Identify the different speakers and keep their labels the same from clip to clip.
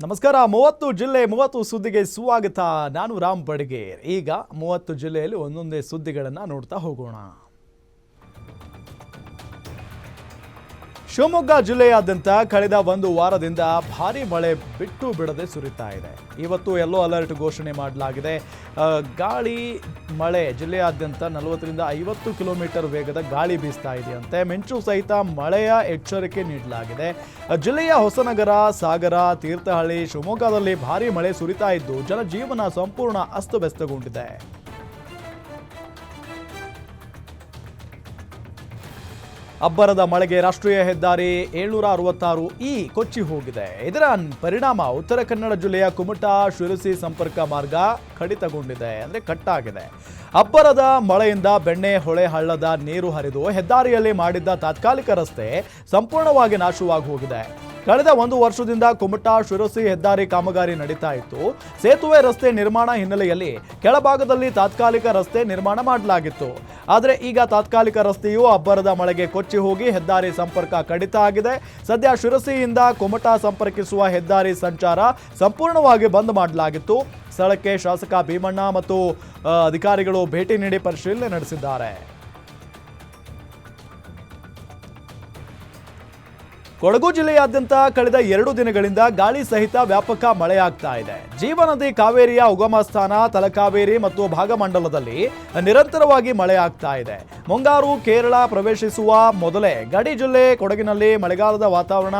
Speaker 1: ನಮಸ್ಕಾರ. 30 ಜಿಲ್ಲೆ 30 ಸುದ್ದಿಗೆ ಸ್ವಾಗತ. ನಾನು ರಾಮ್ ಬಡ್ಗೇರ್. ಈಗ 30 ಜಿಲ್ಲೆಯಲ್ಲಿ ಒಂದೊಂದೇ ಸುದ್ದಿಗಳನ್ನು ನೋಡ್ತಾ ಹೋಗೋಣ. ಶಿವಮೊಗ್ಗ ಜಿಲ್ಲೆಯಾದ್ಯಂತ ಕಳೆದ ಒಂದು ವಾರದಿಂದ ಭಾರೀ ಮಳೆ ಬಿಟ್ಟು ಬಿಡದೆ ಸುರಿತಾ ಇದೆ. ಇವತ್ತು ಯೆಲ್ಲೋ ಅಲರ್ಟ್ ಘೋಷಣೆ ಮಾಡಲಾಗಿದೆ. ಗಾಳಿ ಮಳೆ ಜಿಲ್ಲೆಯಾದ್ಯಂತ 40ರಿಂದ 50 ಕಿಲೋಮೀಟರ್ ವೇಗದ ಗಾಳಿ ಬೀಸ್ತಾ ಇದೆಯಂತೆ. ಮಿಂಚು ಸಹಿತ ಮಳೆಯ ಎಚ್ಚರಿಕೆ ನೀಡಲಾಗಿದೆ. ಜಿಲ್ಲೆಯ ಹೊಸನಗರ, ಸಾಗರ, ತೀರ್ಥಹಳ್ಳಿ, ಶಿವಮೊಗ್ಗದಲ್ಲಿ ಭಾರೀ ಮಳೆ ಸುರಿತಾ ಇದ್ದು ಜನಜೀವನ ಸಂಪೂರ್ಣ ಅಸ್ತವ್ಯಸ್ತಗೊಂಡಿದೆ. ಅಬ್ಬರದ ಮಳೆಗೆ ರಾಷ್ಟ್ರೀಯ ಹೆದ್ದಾರಿ 766 ಕೊಚ್ಚಿ ಹೋಗಿದೆ. ಇದರ ಪರಿಣಾಮ ಉತ್ತರ ಕನ್ನಡ ಜಿಲ್ಲೆಯ ಕುಮಟಾ ಶಿರಸಿ ಸಂಪರ್ಕ ಮಾರ್ಗ ಕಡಿತಗೊಂಡಿದೆ, ಕಟ್ಟಾಗಿದೆ. ಅಬ್ಬರದ ಮಳೆಯಿಂದ ಬೆಣ್ಣೆ ಹೊಳೆ ಹಳ್ಳದ ನೀರು ಹರಿದು ಹೆದ್ದಾರಿಯಲ್ಲಿ ಮಾಡಿದ್ದ ತಾತ್ಕಾಲಿಕ ರಸ್ತೆ ಸಂಪೂರ್ಣವಾಗಿ ನಾಶವಾಗಿ ಹೋಗಿದೆ. ಕಳೆದ ಒಂದು ವರ್ಷದಿಂದ ಕುಮಟಾ ಶಿರಸಿ ಹೆದ್ದಾರಿ ಕಾಮಗಾರಿ ನಡೀತಾ ಇತ್ತು. ಸೇತುವೆ ರಸ್ತೆ ನಿರ್ಮಾಣ ಹಿನ್ನೆಲೆಯಲ್ಲಿ ಕೆಳಭಾಗದಲ್ಲಿ ತಾತ್ಕಾಲಿಕ ರಸ್ತೆ ನಿರ್ಮಾಣ ಮಾಡಲಾಗಿತ್ತು. ಆದರೆ ಈಗ ತಾತ್ಕಾಲಿಕ ರಸ್ತೆಯು ಅಬ್ಬರದ ಮಳೆಗೆ ಕೊಚ್ಚಿ ಹೋಗಿ ಹೆದ್ದಾರಿ ಸಂಪರ್ಕ ಕಡಿತ ಆಗಿದೆ. ಸದ್ಯ ಶಿರಸಿಯಿಂದ ಕುಮಟಾ ಸಂಪರ್ಕಿಸುವ ಹೆದ್ದಾರಿ ಸಂಚಾರ ಸಂಪೂರ್ಣವಾಗಿ ಬಂದ್ ಮಾಡಲಾಗಿತ್ತು. ಸ್ಥಳಕ್ಕೆ ಶಾಸಕ ಭೀಮಣ್ಣ ಮತ್ತು ಅಧಿಕಾರಿಗಳು ಭೇಟಿ ನೀಡಿ ಪರಿಶೀಲನೆ ನಡೆಸಿದ್ದಾರೆ. ಕೊಡಗು ಜಿಲ್ಲೆಯಾದ್ಯಂತ ಕಳೆದ 2 ದಿನಗಳಿಂದ ಗಾಳಿ ಸಹಿತ ವ್ಯಾಪಕ ಮಳೆಯಾಗ್ತಾ ಇದೆ. ಜೀವನದಿ ಕಾವೇರಿಯ ಉಗಮ ಸ್ಥಾನ ತಲಕಾವೇರಿ ಮತ್ತು ಭಾಗಮಂಡಲದಲ್ಲಿ ನಿರಂತರವಾಗಿ ಮಳೆಯಾಗ್ತಾ ಇದೆ. ಮುಂಗಾರು ಕೇರಳ ಪ್ರವೇಶಿಸುವ ಮೊದಲೇ ಗಡಿ ಜಿಲ್ಲೆ ಕೊಡಗಿನಲ್ಲಿ ಮಳೆಗಾಲದ ವಾತಾವರಣ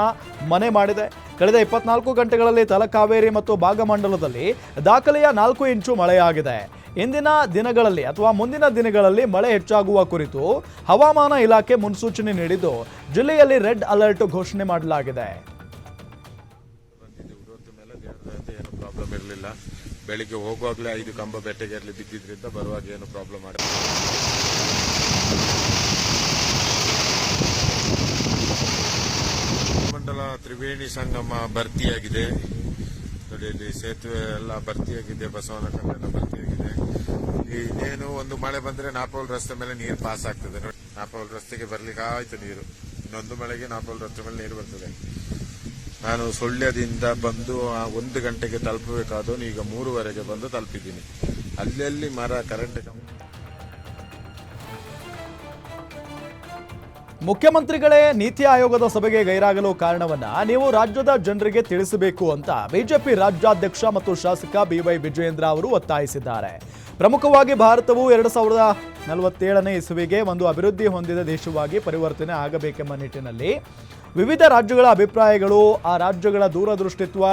Speaker 1: ಮನೆ ಮಾಡಿದೆ. ಕಳೆದ 24 ಗಂಟೆಗಳಲ್ಲಿ ತಲಕಾವೇರಿ ಮತ್ತು ಭಾಗಮಂಡಲದಲ್ಲಿ ದಾಖಲೆಯ 4 ಇಂಚು ಮಳೆಯಾಗಿದೆ. ಇಂದಿನ ದಿನಗಳಲ್ಲಿ ಅಥವಾ ಮುಂದಿನ ದಿನಗಳಲ್ಲಿ ಮಳೆ ಹೆಚ್ಚಾಗುವ ಕುರಿತು ಹವಾಮಾನ ಇಲಾಖೆ ಮುನ್ಸೂಚನೆ ನೀಡಿದ್ದು ಜಿಲ್ಲೆಯಲ್ಲಿ ರೆಡ್ ಅಲರ್ಟ್ ಘೋಷಣೆ ಮಾಡಲಾಗಿದೆ.
Speaker 2: ಪ್ರಾಬ್ಲಮ್ ಇರಲಿಲ್ಲ. ಬೆಳಿಗ್ಗೆ ಹೋಗುವಾಗಲೇ 5 ಕಂಬ ಬೆಟ್ಟಗೆರ್ಲಿ ಬಿದ್ದಿದ್ರಿಂದ ಬರುವಾಗ ಏನು ಪ್ರಾಬ್ಲಮ್ ಆಗಿದೆ. ಮಂಡಲ ತ್ರಿವೇಣಿ ಸಂಗಮ ಭರ್ತಿಯಾಗಿದೆ. ಇಲ್ಲಿ ಸೇತುವೆ ಎಲ್ಲ ಭರ್ತಿಯಾಗಿದೆ, ಬಸವನ ಕಲ್ಲೆಲ್ಲ ಭರ್ತಿಯಾಗಿದೆ. ಇನ್ನೇನು ಒಂದು ಮಳೆ ಬಂದ್ರೆ ನಾಪೋಲ್ ರಸ್ತೆ ಮೇಲೆ ನೀರು ಪಾಸ್ ಆಗ್ತದೆ. ನಾಪೋಲ್ ರಸ್ತೆಗೆ ಬರ್ಲಿಕ್ಕೆ ಆಯ್ತು ನೀರು. ಇನ್ನೊಂದು ಮಳೆಗೆ ನಾಪೋಲ್ ರಸ್ತೆ ಮೇಲೆ ನೀರು ಬರ್ತದೆ. ನಾನು ಸುಳ್ಯದಿಂದ ಬಂದು 1 ಗಂಟೆಗೆ ತಲುಪಬೇಕಾದವನು ಈಗ 3:15 ಬಂದು ತಲುಪಿದ್ದೀನಿ. ಅಲ್ಲಲ್ಲಿ ಮರ ಕರೆಂಟ್
Speaker 1: ಮುಖ್ಯಮಂತ್ರಿಗಳೇ ನೀತಿ ಆಯೋಗದ ಸಭೆಗೆ ಗೈರಾಗಲು ಕಾರಣವನ್ನ ನೀವು ರಾಜ್ಯದ ಜನರಿಗೆ ತಿಳಿಸಬೇಕು ಅಂತ ಬಿಜೆಪಿ ರಾಜ್ಯಾಧ್ಯಕ್ಷ ಮತ್ತು ಶಾಸಕ BY ವಿಜಯೇಂದ್ರ ಅವರು ಒತ್ತಾಯಿಸಿದ್ದಾರೆ. ಪ್ರಮುಖವಾಗಿ ಭಾರತವು 2047ನೇ ಇಸವಿಗೆ ಒಂದು ಅಭಿವೃದ್ಧಿ ಹೊಂದಿದ ದೇಶವಾಗಿ ಪರಿವರ್ತನೆ ಆಗಬೇಕೆಂಬ ನಿಟ್ಟಿನಲ್ಲಿ ವಿವಿಧ ರಾಜ್ಯಗಳ ಅಭಿಪ್ರಾಯಗಳು, ಆ ರಾಜ್ಯಗಳ ದೂರದೃಷ್ಟಿತ್ವ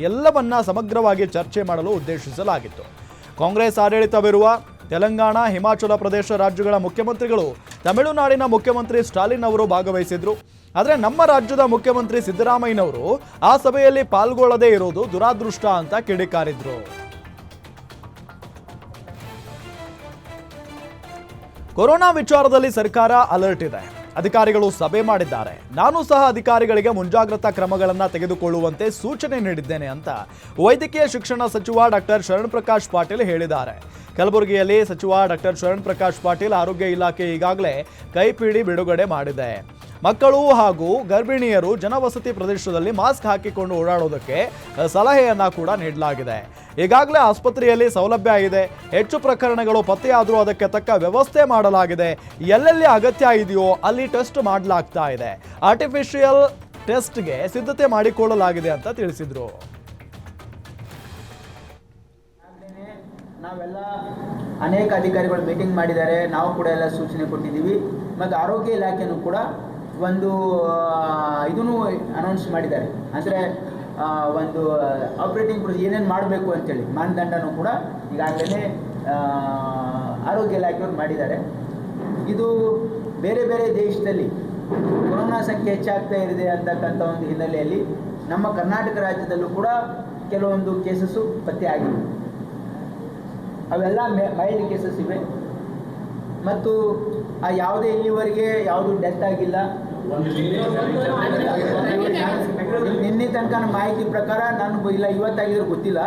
Speaker 1: ಎಲ್ಲವನ್ನ ಸಮಗ್ರವಾಗಿ ಚರ್ಚೆ ಮಾಡಲು ಉದ್ದೇಶಿಸಲಾಗಿತ್ತು. ಕಾಂಗ್ರೆಸ್ ಆಡಳಿತವಿರುವ ತೆಲಂಗಾಣ, ಹಿಮಾಚಲ ಪ್ರದೇಶ ರಾಜ್ಯಗಳ ಮುಖ್ಯಮಂತ್ರಿಗಳು, ತಮಿಳುನಾಡಿನ ಮುಖ್ಯಮಂತ್ರಿ ಸ್ಟಾಲಿನ್ ಅವರು ಭಾಗವಹಿಸಿದ್ರು. ಆದರೆ ನಮ್ಮ ರಾಜ್ಯದ ಮುಖ್ಯಮಂತ್ರಿ ಸಿದ್ದರಾಮಯ್ಯನವರು ಆ ಸಭೆಯಲ್ಲಿ ಪಾಲ್ಗೊಳ್ಳದೇ ಇರೋದು ದುರಾದೃಷ್ಟ ಅಂತ ಕಿಡಿಕಾರಿದ್ರು. ಕೊರೋನಾ ವಿಚಾರದಲ್ಲಿ ಸರ್ಕಾರ ಅಲರ್ಟ್ ಇದೆ. ಅಧಿಕಾರಿಗಳು ಸಭೆ ಮಾಡಿದ್ದಾರೆ. ನಾನು ಸಹ ಅಧಿಕಾರಿಗಳಿಗೆ ಮುಂಜಾಗ್ರತಾ ಕ್ರಮಗಳನ್ನು ತೆಗೆದುಕೊಳ್ಳುವಂತೆ ಸೂಚನೆ ನೀಡಿದ್ದೇನೆ ಅಂತ ವೈದ್ಯಕೀಯ ಶಿಕ್ಷಣ ಸಚಿವ ಡಾಕ್ಟರ್ ಶರಣ್ ಪ್ರಕಾಶ್ ಪಾಟೀಲ್ ಹೇಳಿದ್ದಾರೆ. ಕಲಬುರಗಿಯಲ್ಲಿ ಸಚಿವ ಡಾಕ್ಟರ್ ಶರಣ್ ಪ್ರಕಾಶ್ ಪಾಟೀಲ್ ಆರೋಗ್ಯ ಇಲಾಖೆ ಈಗಾಗಲೇ ಕೈಪಿಡಿ ಬಿಡುಗಡೆ ಮಾಡಿದೆ. ಮಕ್ಕಳು ಹಾಗೂ ಗರ್ಭಿಣಿಯರು ಜನವಸತಿ ಪ್ರದೇಶದಲ್ಲಿ ಮಾಸ್ಕ್ ಹಾಕಿಕೊಂಡು ಓಡಾಡೋದಕ್ಕೆ ಸಲಹೆಯನ್ನ ಕೂಡ ನೀಡಲಾಗಿದೆ. ಈಗಾಗಲೇ ಆಸ್ಪತ್ರೆಯಲ್ಲಿ ಸೌಲಭ್ಯ ಇದೆ. ಹೆಚ್ಚು ಪ್ರಕರಣಗಳು ಪತ್ತೆಯಾದರೂ ಅದಕ್ಕೆ ತಕ್ಕ ವ್ಯವಸ್ಥೆ ಮಾಡಲಾಗಿದೆ. ಎಲ್ಲೆಲ್ಲಿ ಅಗತ್ಯ ಇದೆಯೋ ಅಲ್ಲಿ ಟೆಸ್ಟ್ ಮಾಡಲಾಗ್ತಾ ಇದೆ. ಆರ್ಟಿಫಿಷಿಯಲ್ ಟೆಸ್ಟ್ಗೆ ಸಿದ್ಧತೆ ಮಾಡಿಕೊಳ್ಳಲಾಗಿದೆ ಅಂತ ತಿಳಿಸಿದ್ರು.
Speaker 3: ನಾವೆಲ್ಲ ಅನೇಕ ಅಧಿಕಾರಿಗಳು ಮೀಟಿಂಗ್ ಮಾಡಿದ್ದಾರೆ. ನಾವು ಕೂಡ ಎಲ್ಲ ಸೂಚನೆ ಕೊಟ್ಟಿದ್ದೀವಿ. ಮತ್ತು ಆರೋಗ್ಯ ಇಲಾಖೆನೂ ಕೂಡ ಒಂದು ಇದನ್ನು ಅನೌನ್ಸ್ ಮಾಡಿದ್ದಾರೆ. ಅಂದರೆ ಒಂದು ಆಪರೇಟಿಂಗ್ ಪ್ರೊಸೀಜರ್ ಏನೇನು ಮಾಡಬೇಕು ಅಂತೇಳಿ ಮಾನದಂಡನೂ ಕೂಡ ಈಗಾಗಲೇ ಆರೋಗ್ಯ ಇಲಾಖೆಯವರು ಮಾಡಿದ್ದಾರೆ. ಇದು ಬೇರೆ ಬೇರೆ ದೇಶದಲ್ಲಿ ಕೊರೋನಾ ಸಂಖ್ಯೆ ಹೆಚ್ಚಾಗ್ತಾ ಇದೆ ಅಂತಕ್ಕಂಥ ಒಂದು ಹಿನ್ನೆಲೆಯಲ್ಲಿ ನಮ್ಮ ಕರ್ನಾಟಕ ರಾಜ್ಯದಲ್ಲೂ ಕೂಡ ಕೆಲವೊಂದು ಕೇಸಸ್ಸು ಪತ್ತೆ ಆಗಿವೆ. ಅವೆಲ್ಲ ಮೈಲ್ಡ್ ಕೇಸಸ್ ಇವೆ ಮತ್ತು ಯಾವುದೇ ಇಲ್ಲಿವರೆಗೆ ಯಾವುದು ಡೆತ್ ಆಗಿಲ್ಲ. ನಿನ್ನೆ ತನಕ ಮಾಹಿತಿ ಪ್ರಕಾರ ನಾನು ಇಲ್ಲ ಇವತ್ತಾಗಿದ್ರು ಗೊತ್ತಿಲ್ಲ.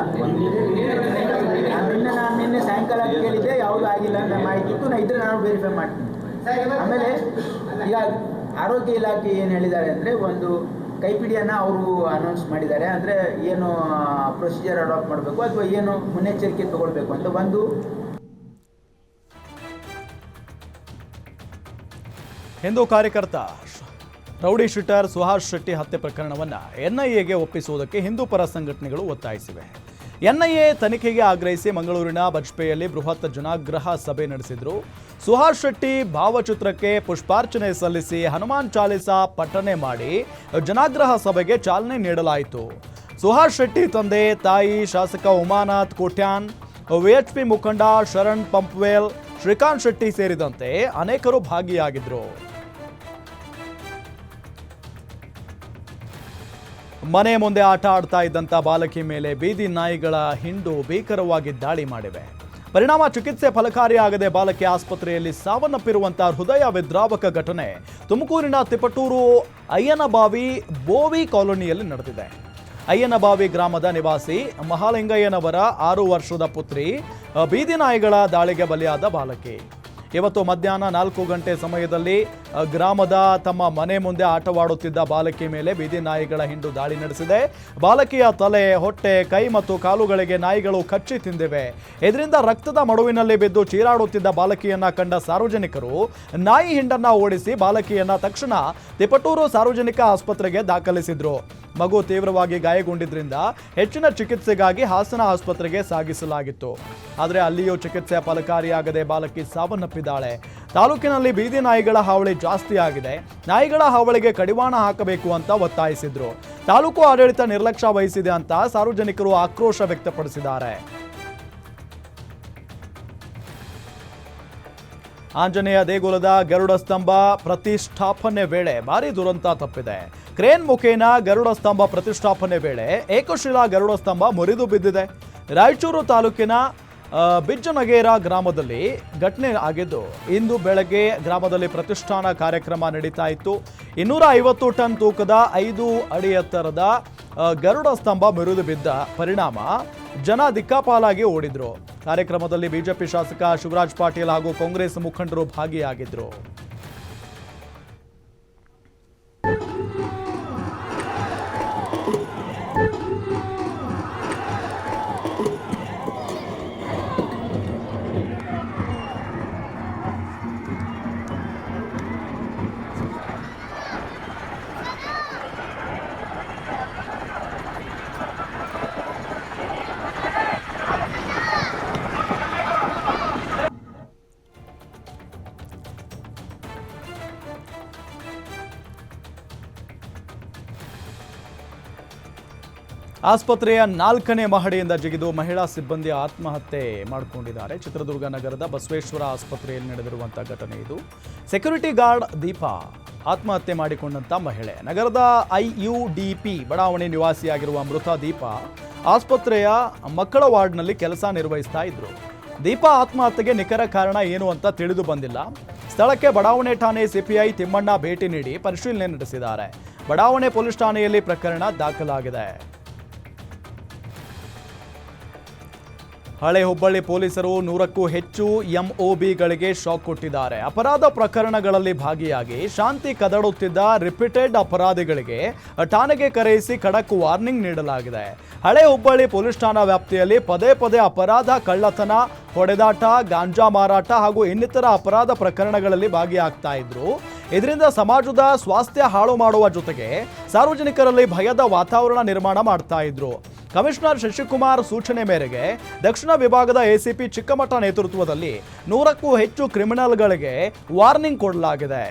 Speaker 3: ನಾನು ನಿನ್ನೆ ಸಾಯಂಕಾಲ ಕೇಳಿದ್ದೆ, ಯಾವುದು ಆಗಿಲ್ಲ ಅಂತ ಮಾಹಿತಿ ಇತ್ತು. ಇದ್ರೆ ನಾನು ವೆರಿಫೈ ಮಾಡ್ತೀನಿ. ಆಮೇಲೆ ಈಗ ಆರೋಗ್ಯ ಇಲಾಖೆ ಏನು ಹೇಳಿದ್ದಾರೆ ಅಂದರೆ, ಒಂದು ಕೈಪಿಡಿಯನ್ನು ಅವರು ಅನೌನ್ಸ್ ಮಾಡಿದ್ದಾರೆ. ಅಂದರೆ ಏನು ಪ್ರೊಸೀಜರ್ ಅಡಾಪ್ಟ್ ಮಾಡಬೇಕು ಅಥವಾ ಏನು ಮುನ್ನೆಚ್ಚರಿಕೆ ತಗೊಳ್ಬೇಕು ಅಂತ. ಒಂದು
Speaker 1: ಹಿಂದೂ ಕಾರ್ಯಕರ್ತ ರೌಡಿ ಶೀಟರ್ ಸುಹಾಸ್ ಶೆಟ್ಟಿ ಹತ್ಯೆ ಪ್ರಕರಣವನ್ನು ಎನ್ಐಎಗೆ ಒಪ್ಪಿಸುವುದಕ್ಕೆ ಹಿಂದೂ ಪರ ಸಂಘಟನೆಗಳು ಒತ್ತಾಯಿಸಿವೆ. ಎನ್ಐಎ ತನಿಖೆಗೆ ಆಗ್ರಹಿಸಿ ಮಂಗಳೂರಿನ ಬಜ್ಪೆಯಲ್ಲಿ ಬೃಹತ್ ಜನಾಗ್ರಹ ಸಭೆ ನಡೆಸಿದ್ರು. ಸುಹಾಸ್ ಶೆಟ್ಟಿ ಭಾವಚಿತ್ರಕ್ಕೆ ಪುಷ್ಪಾರ್ಚನೆ ಸಲ್ಲಿಸಿ ಹನುಮಾನ್ ಚಾಲಿಸಾ ಪಠನೆ ಮಾಡಿ ಜನಾಗ್ರಹ ಸಭೆಗೆ ಚಾಲನೆ ನೀಡಲಾಯಿತು. ಸುಹಾಸ್ ಶೆಟ್ಟಿ ತಂದೆ ತಾಯಿ ಶಾಸಕ ಉಮಾನಾಥ್ ಕೋಟ್ಯಾನ್, ವಿಎಚ್ಪಿ ಮುಖಂಡ ಶರಣ್ ಪಂಪ್ವೇಲ್, ಶ್ರೀಕಾಂತ್ ಶೆಟ್ಟಿ ಸೇರಿದಂತೆ ಅನೇಕರು ಭಾಗಿಯಾಗಿದ್ರು. ಮನೆ ಮುಂದೆ ಆಟ ಆಡ್ತಾ ಇದ್ದಂಥ ಬಾಲಕಿ ಮೇಲೆ ಬೀದಿ ನಾಯಿಗಳ ಹಿಂಡು ಭೀಕರವಾಗಿ ದಾಳಿ ಮಾಡಿವೆ. ಪರಿಣಾಮ ಚಿಕಿತ್ಸೆ ಫಲಕಾರಿಯಾಗದೆ ಬಾಲಕಿ ಆಸ್ಪತ್ರೆಯಲ್ಲಿ ಸಾವನ್ನಪ್ಪಿರುವಂತಹ ಹೃದಯ ವಿದ್ರಾವಕ ಘಟನೆ ತುಮಕೂರಿನ ತಿಪಟೂರು ಅಯ್ಯನಬಾವಿ ಬೋವಿ ಕಾಲೋನಿಯಲ್ಲಿ ನಡೆದಿದೆ. ಅಯ್ಯನಬಾವಿ ಗ್ರಾಮದ ನಿವಾಸಿ ಮಹಾಲಿಂಗಯ್ಯನವರ 6 ವರ್ಷದ ಪುತ್ರಿ ಬೀದಿ ನಾಯಿಗಳ ದಾಳಿಗೆ ಬಲಿಯಾದ ಬಾಲಕಿ. ಇವತ್ತು ಮಧ್ಯಾಹ್ನ 4 ಗಂಟೆ ಸಮಯದಲ್ಲಿ ಗ್ರಾಮದ ತಮ್ಮ ಮನೆ ಮುಂದೆ ಆಟವಾಡುತ್ತಿದ್ದ ಬಾಲಕಿ ಮೇಲೆ ಬೀದಿ ನಾಯಿಗಳ ಹಿಂಡು ದಾಳಿ ನಡೆಸಿದೆ. ಬಾಲಕಿಯ ತಲೆ, ಹೊಟ್ಟೆ, ಕೈ ಮತ್ತು ಕಾಲುಗಳಿಗೆ ನಾಯಿಗಳು ಕಚ್ಚಿ ತಿಂದಿವೆ. ಇದರಿಂದ ರಕ್ತದ ಮಡುವಿನಲ್ಲಿ ಬಿದ್ದು ಚೀರಾಡುತ್ತಿದ್ದ ಬಾಲಕಿಯನ್ನ ಕಂಡ ಸಾರ್ವಜನಿಕರು ನಾಯಿ ಹಿಂಡನ್ನ ಓಡಿಸಿ ಬಾಲಕಿಯನ್ನ ತಕ್ಷಣ ತಿಪಟೂರು ಸಾರ್ವಜನಿಕ ಆಸ್ಪತ್ರೆಗೆ ದಾಖಲಿಸಿದ್ರು. ಮಗು ತೀವ್ರವಾಗಿ ಗಾಯಗೊಂಡಿದ್ರಿಂದ ಹೆಚ್ಚಿನ ಚಿಕಿತ್ಸೆಗಾಗಿ ಹಾಸನ ಆಸ್ಪತ್ರೆಗೆ ಸಾಗಿಸಲಾಗಿತ್ತು. ಆದರೆ ಅಲ್ಲಿಯೂ ಚಿಕಿತ್ಸೆ ಫಲಕಾರಿಯಾಗದೆ ಬಾಲಕಿ ಸಾವನ್ನಪ್ಪಿದ್ದಾಳೆ. ತಾಲೂಕಿನಲ್ಲಿ ಬೀದಿ ನಾಯಿಗಳ ಹಾವಳಿ ಜಾಸ್ತಿ ಆಗಿದೆ. ನಾಯಿಗಳ ಹಾವಳಿಗೆ ಕಡಿವಾಣ ಹಾಕಬೇಕು ಅಂತ ಒತ್ತಾಯಿಸಿದ್ರು. ತಾಲೂಕು ಆಡಳಿತ ನಿರ್ಲಕ್ಷ್ಯ ವಹಿಸಿದೆ ಅಂತ ಸಾರ್ವಜನಿಕರು ಆಕ್ರೋಶ ವ್ಯಕ್ತಪಡಿಸಿದ್ದಾರೆ. ಆಂಜನೇಯ ದೇಗುಲದ ಗರುಡ ಸ್ತಂಭ ಪ್ರತಿಷ್ಠಾಪನೆ ವೇಳೆ ಭಾರಿ ದುರಂತ ತಪ್ಪಿದೆ. ಕ್ರೇನ್ ಮುಖೇನ ಗರುಡ ಸ್ತಂಭ ಪ್ರತಿಷ್ಠಾಪನೆ ವೇಳೆ ಏಕಶಿಲಾ ಗರುಡ ಸ್ತಂಭ ಮುರಿದು ಬಿದ್ದಿದೆ. ರಾಯಚೂರು ತಾಲೂಕಿನ ಬಿಜ್ಜನಗೇರ ಗ್ರಾಮದಲ್ಲಿ ಘಟನೆ ಆಗಿದ್ದು, ಇಂದು ಬೆಳಗ್ಗೆ ಗ್ರಾಮದಲ್ಲಿ ಪ್ರತಿಷ್ಠಾನ ಕಾರ್ಯಕ್ರಮ ನಡೀತಾ ಇತ್ತು. 250 ಟನ್ ತೂಕದ 5 ಅಡಿ ಎತ್ತರದ ಗರುಡ ಸ್ತಂಭ ಮುರಿದು ಬಿದ್ದ ಪರಿಣಾಮ ಜನ ದಿಕ್ಕಾಪಾಲಾಗಿ ಓಡಿದ್ರು. ಕಾರ್ಯಕ್ರಮದಲ್ಲಿ ಬಿಜೆಪಿ ಶಾಸಕ ಶಿವರಾಜ್ ಪಾಟೀಲ್ ಹಾಗೂ ಕಾಂಗ್ರೆಸ್ ಮುಖಂಡರು ಭಾಗಿಯಾಗಿದ್ರು. ಆಸ್ಪತ್ರೆಯ 4ನೇ ಮಹಡಿಯಿಂದ ಜಿಗಿದು ಮಹಿಳಾ ಸಿಬ್ಬಂದಿ ಆತ್ಮಹತ್ಯೆ ಮಾಡಿಕೊಂಡಿದ್ದಾರೆ. ಚಿತ್ರದುರ್ಗ ನಗರದ ಬಸವೇಶ್ವರ ಆಸ್ಪತ್ರೆಯಲ್ಲಿ ನಡೆದಿರುವಂತಹ ಘಟನೆ ಇದು. ಸೆಕ್ಯೂರಿಟಿ ಗಾರ್ಡ್ ದೀಪಾ ಆತ್ಮಹತ್ಯೆ ಮಾಡಿಕೊಂಡಂತ ಮಹಿಳೆ. ನಗರದ IUDP ಬಡಾವಣೆ ನಿವಾಸಿಯಾಗಿರುವ ಮೃತ ದೀಪಾ ಆಸ್ಪತ್ರೆಯ ಮಕ್ಕಳ ವಾರ್ಡ್ನಲ್ಲಿ ಕೆಲಸ ನಿರ್ವಹಿಸ್ತಾ ಇದ್ರು. ದೀಪಾ ಆತ್ಮಹತ್ಯೆಗೆ ನಿಖರ ಕಾರಣ ಏನು ಅಂತ ತಿಳಿದು ಬಂದಿಲ್ಲ. ಸ್ಥಳಕ್ಕೆ ಬಡಾವಣೆ ಠಾಣೆ ಸಿಪಿಐ ತಿಮ್ಮಣ್ಣ ಭೇಟಿ ನೀಡಿ ಪರಿಶೀಲನೆ ನಡೆಸಿದ್ದಾರೆ. ಬಡಾವಣೆ ಪೊಲೀಸ್ ಠಾಣೆಯಲ್ಲಿ ಪ್ರಕರಣ ದಾಖಲಾಗಿದೆ. ಹಳೆ ಹುಬ್ಬಳ್ಳಿ ಪೊಲೀಸರು 100ಕ್ಕೂ ಹೆಚ್ಚು MOBಗಳಿಗೆ ಶಾಕ್ ಕೊಟ್ಟಿದ್ದಾರೆ. ಅಪರಾಧ ಪ್ರಕರಣಗಳಲ್ಲಿ ಭಾಗಿಯಾಗಿ ಶಾಂತಿ ಕದಡುತ್ತಿದ್ದ ರಿಪೀಟೆಡ್ ಅಪರಾಧಿಗಳಿಗೆ ಠಾಣೆಗೆ ಕರೆಯಿಸಿ ಖಡಕ್ ವಾರ್ನಿಂಗ್ ನೀಡಲಾಗಿದೆ. ಹಳೆ ಹುಬ್ಬಳ್ಳಿ ಪೊಲೀಸ್ ಠಾಣಾ ವ್ಯಾಪ್ತಿಯಲ್ಲಿ ಪದೇ ಪದೇ ಅಪರಾಧ, ಕಳ್ಳತನ, ಹೊಡೆದಾಟ, ಗಾಂಜಾ ಮಾರಾಟ ಹಾಗೂ ಇನ್ನಿತರ ಅಪರಾಧ ಪ್ರಕರಣಗಳಲ್ಲಿ ಭಾಗಿಯಾಗ್ತಾ ಇದ್ರು. ಇದರಿಂದ ಸಮಾಜದ ಸ್ವಾಸ್ಥ್ಯ ಹಾಳು ಮಾಡುವ ಜೊತೆಗೆ ಸಾರ್ವಜನಿಕರಲ್ಲಿ ಭಯದ ವಾತಾವರಣ ನಿರ್ಮಾಣ ಮಾಡ್ತಾ ಇದ್ರು. ಕಮಿಷನರ್ ಶಶಿಕುಮಾರ್ ಸೂಚನೆ ಮೇರೆಗೆ ದಕ್ಷಿಣ ವಿಭಾಗದ ACP ಚಿಕ್ಕಮಠ ನೇತೃತ್ವದಲ್ಲಿ 100ಕ್ಕೂ ಹೆಚ್ಚು ಕ್ರಿಮಿನಲ್ಗಳಿಗೆ ವಾರ್ನಿಂಗ್ ಕೊಡಲಾಗಿದೆ.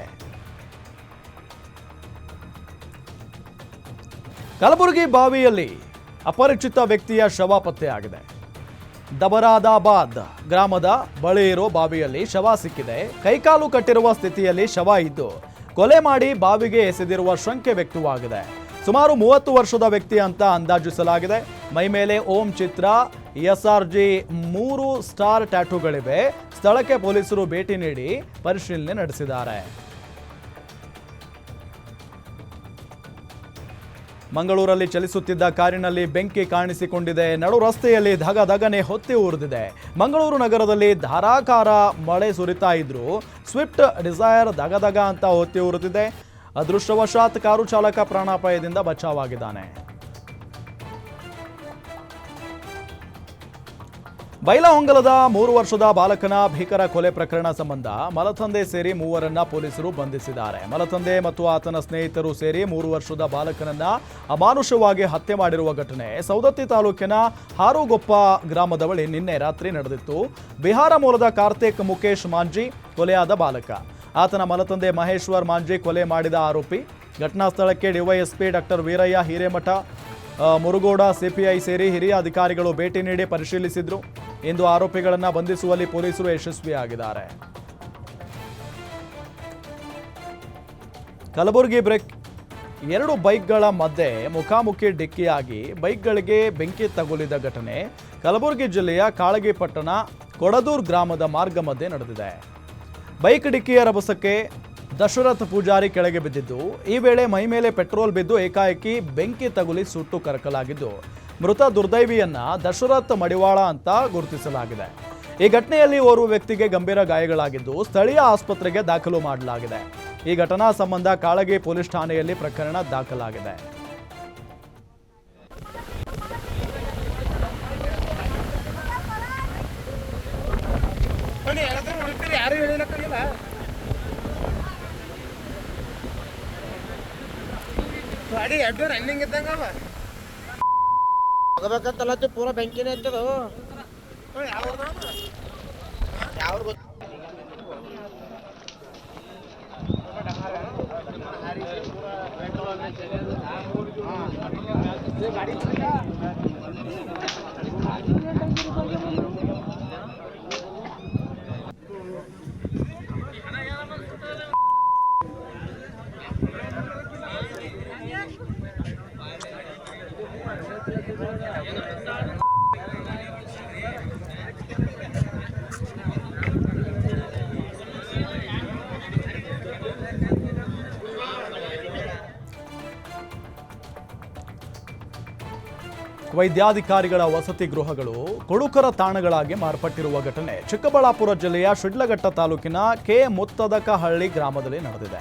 Speaker 1: ಕಲಬುರಗಿ ಬಾವಿಯಲ್ಲಿ ಅಪರಿಚಿತ ವ್ಯಕ್ತಿಯ ಶವ ಪತ್ತೆಯಾಗಿದೆ. ದಬರಾದಾಬಾದ್ ಗ್ರಾಮದ ಬಳಿ ಇರೋ ಬಾವಿಯಲ್ಲಿ ಶವ ಸಿಕ್ಕಿದೆ. ಕೈಕಾಲು ಕಟ್ಟಿರುವ ಸ್ಥಿತಿಯಲ್ಲಿ ಶವ ಇದ್ದು ಕೊಲೆ ಮಾಡಿ ಬಾವಿಗೆ ಎಸೆದಿರುವ ಶಂಕೆ ವ್ಯಕ್ತವಾಗಿದೆ. ಸುಮಾರು 30 ವರ್ಷದ ವ್ಯಕ್ತಿ ಅಂತ ಅಂದಾಜಿಸಲಾಗಿದೆ. ಮೈ ಮೇಲೆ ಓಂ ಚಿತ್ರ, SRG 3 ಸ್ಟಾರ್ ಟ್ಯಾಟೂಗಳಿವೆ. ಸ್ಥಳಕ್ಕೆ ಪೊಲೀಸರು ಭೇಟಿ ನೀಡಿ ಪರಿಶೀಲನೆ ನಡೆಸಿದ್ದಾರೆ. ಮಂಗಳೂರಲ್ಲಿ ಚಲಿಸುತ್ತಿದ್ದ ಕಾರಿನಲ್ಲಿ ಬೆಂಕಿ ಕಾಣಿಸಿಕೊಂಡಿದೆ. ನಡು ರಸ್ತೆಯಲ್ಲಿ ಧಗಧಗನೆ ಹೊತ್ತಿ ಉರಿದಿದೆ. ಮಂಗಳೂರು ನಗರದಲ್ಲಿ ಧಾರಾಕಾರ ಮಳೆ ಸುರಿತಾ ಇದ್ರು ಸ್ವಿಫ್ಟ್ ಡಿಸೈರ್ ಧಗಧಗ ಅಂತ ಹೊತ್ತಿ ಉರಿದಿದೆ. ಅದೃಷ್ಟವಶಾತ್ ಕಾರು ಚಾಲಕ ಪ್ರಾಣಾಪಾಯದಿಂದ ಬಚಾವಾಗಿದ್ದಾನೆ. ಬೈಲಹೊಂಗಲದ 3 ವರ್ಷದ ಬಾಲಕನ ಭೀಕರ ಕೊಲೆ ಪ್ರಕರಣ ಸಂಬಂಧ ಮಲತಂದೆ ಸೇರಿ 3 ಪೊಲೀಸರು ಬಂಧಿಸಿದ್ದಾರೆ. ಮಲತಂದೆ ಮತ್ತು ಆತನ ಸ್ನೇಹಿತರು ಸೇರಿ 3 ವರ್ಷದ ಬಾಲಕನನ್ನ ಅಮಾನುಷವಾಗಿ ಹತ್ಯೆ ಮಾಡಿರುವ ಘಟನೆ ಸೌದತ್ತಿ ತಾಲೂಕಿನ ಹಾರುಗೊಪ್ಪ ಗ್ರಾಮದ ಬಳಿ ನಿನ್ನೆ ರಾತ್ರಿ ನಡೆದಿತ್ತು. ಬಿಹಾರ ಮೂಲದ ಕಾರ್ತಿಕ್ ಮುಕೇಶ್ ಮಾಂಜಿ ಕೊಲೆಯಾದ ಬಾಲಕ. ಆತನ ಮಲತಂದೆ ಮಹೇಶ್ವರ್ ಮಾಂಜಿ ಕೊಲೆ ಮಾಡಿದ ಆರೋಪಿ. ಘಟನಾ ಸ್ಥಳಕ್ಕೆ DYSP doctor Veerayya Hiremath, Murgod, CPI ಸೇರಿ ಹಿರಿಯ ಅಧಿಕಾರಿಗಳು ಭೇಟಿ ನೀಡಿ ಪರಿಶೀಲಿಸಿದ್ರು. ಇಂದು ಆರೋಪಿಗಳನ್ನು ಬಂಧಿಸುವಲ್ಲಿ ಪೊಲೀಸರು ಯಶಸ್ವಿಯಾಗಿದ್ದಾರೆ. ಕಲಬುರಗಿ ಬ್ರೇಕ್ 2 ಬೈಕ್ಗಳ ಮಧ್ಯೆ ಮುಖಾಮುಖಿ ಡಿಕ್ಕಿಯಾಗಿ ಬೈಕ್ಗಳಿಗೆ ಬೆಂಕಿ ತಗುಲಿದ ಘಟನೆ ಕಲಬುರಗಿ ಜಿಲ್ಲೆಯ ಕಾಳಗಿ ಪಟ್ಟಣ ಕೊಡದೂರ್ ಗ್ರಾಮದ ಮಾರ್ಗ ಮಧ್ಯೆ ನಡೆದಿದೆ. ಬೈಕ್ ಡಿಕ್ಕಿಯ ರಭಸಕ್ಕೆ ದಶರಥ್ ಪೂಜಾರಿ ಕೆಳಗೆ ಬಿದ್ದಿದ್ದು, ಈ ವೇಳೆ ಮೈಮೇಲೆ ಪೆಟ್ರೋಲ್ ಬಿದ್ದು ಏಕಾಏಕಿ ಬೆಂಕಿ ತಗುಲಿ ಸುಟ್ಟು ಕರಕಲಾಗಿದ್ದು, ಮೃತ ದುರ್ದೈವಿಯನ್ನ ದಶರಥ್ ಮಡಿವಾಳ ಅಂತ ಗುರುತಿಸಲಾಗಿದೆ. ಈ ಘಟನೆಯಲ್ಲಿ ಓರ್ವ ವ್ಯಕ್ತಿಗೆ ಗಂಭೀರ ಗಾಯಗಳಾಗಿದ್ದು ಸ್ಥಳೀಯ ಆಸ್ಪತ್ರೆಗೆ ದಾಖಲು ಮಾಡಲಾಗಿದೆ. ಈ ಘಟನಾ ಸಂಬಂಧ ಕಾಳಗಿ ಪೊಲೀಸ್ ಠಾಣೆಯಲ್ಲಿ ಪ್ರಕರಣ ದಾಖಲಾಗಿದೆ.
Speaker 4: ಗಾಡಿ ಎರಡು ರನ್ನಿಂಗ್ ಇದ್ದಂಗ ಹೋಗಬೇಕಂತಲ್ಲ ಪೂರ ಬೆಂಕಿನೇ ಇರ್ತದ. ಯಾವ
Speaker 1: ವೈದ್ಯಾಧಿಕಾರಿಗಳ ವಸತಿ ಗೃಹಗಳು ಕೊಡುಕರ ತಾಣಗಳಾಗಿ ಮಾರ್ಪಟ್ಟಿರುವ ಘಟನೆ ಚಿಕ್ಕಬಳ್ಳಾಪುರ ಜಿಲ್ಲೆಯ ಶಿಡ್ಲಘಟ್ಟ ತಾಲೂಕಿನ ಕೆ ಮುತ್ತದಕಹಳ್ಳಿ ಗ್ರಾಮದಲ್ಲಿ ನಡೆದಿದೆ.